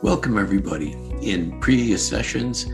Welcome everybody. In previous sessions,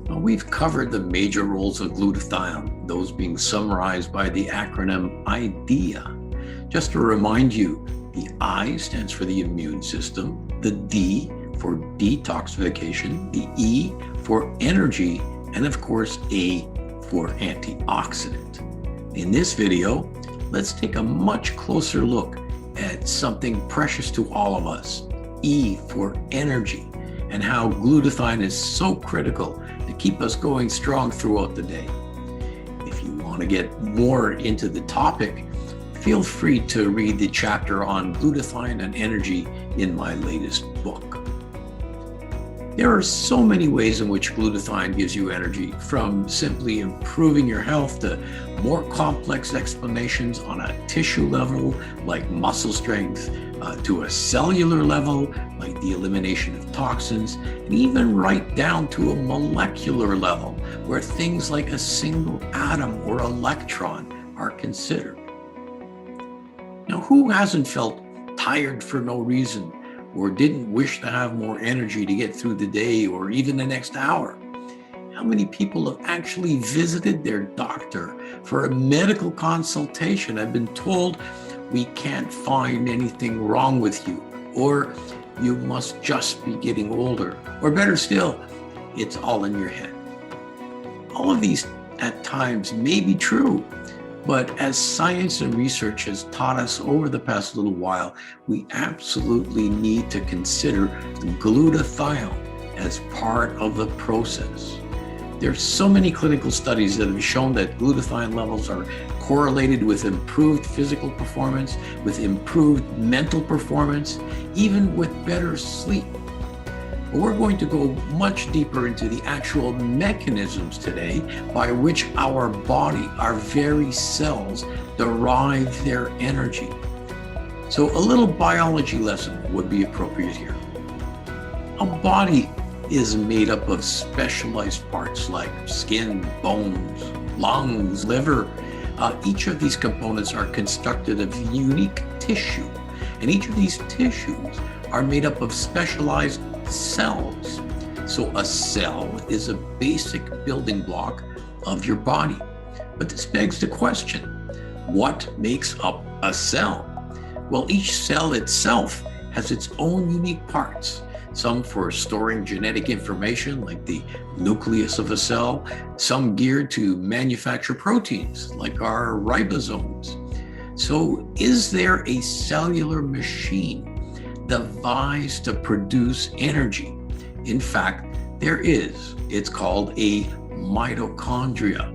we've covered the major roles of glutathione, those being summarized by the acronym IDEA. Just to remind you, the I stands for the immune system, the D for detoxification, the E for energy, and of course A for antioxidant. In this video, let's take a much closer look at something precious to all of us, E for energy, and how glutathione is so critical to keep us going strong throughout the day. If you want to get more into the topic, feel free to read the chapter on glutathione and energy in my latest book. There are so many ways in which glutathione gives you energy, from simply improving your health to more complex explanations on a tissue level like muscle strength, to a cellular level like the elimination of toxins, and even right down to a molecular level where things like a single atom or electron are considered. Now, who hasn't felt tired for no reason, or didn't wish to have more energy to get through the day or even the next hour? How many people have actually visited their doctor for a medical consultation and been told, we can't find anything wrong with you, or you must just be getting older, or better still, it's all in your head? All of these at times may be true, but as science and research has taught us over the past little while, we absolutely need to consider glutathione as part of the process. There's so many clinical studies that have shown that glutathione levels are correlated with improved physical performance, with improved mental performance, even with better sleep. But we're going to go much deeper into the actual mechanisms today by which our body, our very cells, derive their energy. So a little biology lesson would be appropriate here. A body is made up of specialized parts like skin, bones, lungs, liver. Each of these components are constructed of unique tissue, and each of these tissues are made up of specialized cells. So a cell is a basic building block of your body. But this begs the question, what makes up a cell? Well, each cell itself has its own unique parts. Some for storing genetic information, like the nucleus of a cell, some geared to manufacture proteins, like our ribosomes. So is there a cellular machine devised to produce energy? In fact, there is. It's called a mitochondria.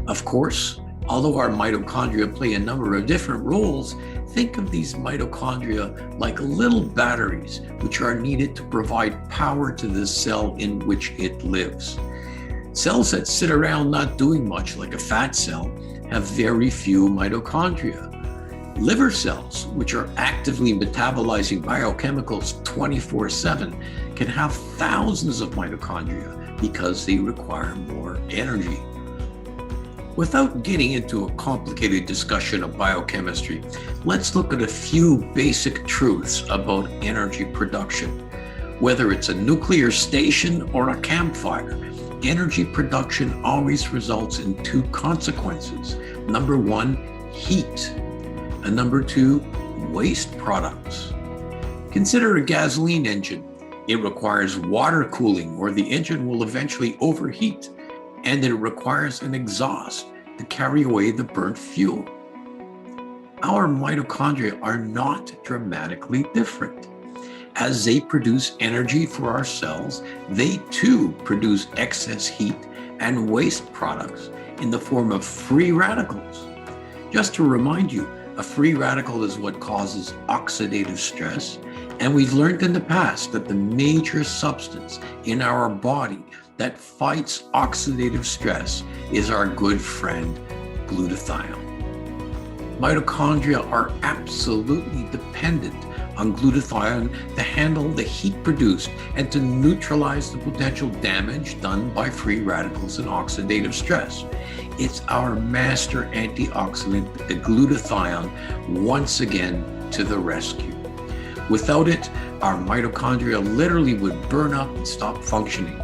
Of course, although our mitochondria play a number of different roles, think of these mitochondria like little batteries which are needed to provide power to the cell in which it lives. Cells that sit around not doing much, like a fat cell, have very few mitochondria. Liver cells, which are actively metabolizing biochemicals 24/7, can have thousands of mitochondria because they require more energy. Without getting into a complicated discussion of biochemistry, let's look at a few basic truths about energy production. Whether it's a nuclear station or a campfire, energy production always results in two consequences. Number one, heat, and number two, waste products. Consider a gasoline engine. It requires water cooling, or the engine will eventually overheat, and it requires an exhaust to carry away the burnt fuel. Our mitochondria are not dramatically different. As they produce energy for our cells, they too produce excess heat and waste products in the form of free radicals. Just to remind you, a free radical is what causes oxidative stress, and we've learned in the past that the major substance in our body that fights oxidative stress is our good friend, glutathione. Mitochondria are absolutely dependent on glutathione to handle the heat produced and to neutralize the potential damage done by free radicals and oxidative stress. It's our master antioxidant, the glutathione, once again to the rescue. Without it, our mitochondria literally would burn up and stop functioning.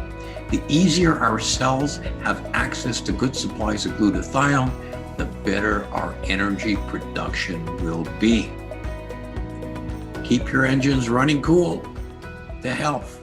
The easier our cells have access to good supplies of glutathione, the better our energy production will be. Keep your engines running cool. To health.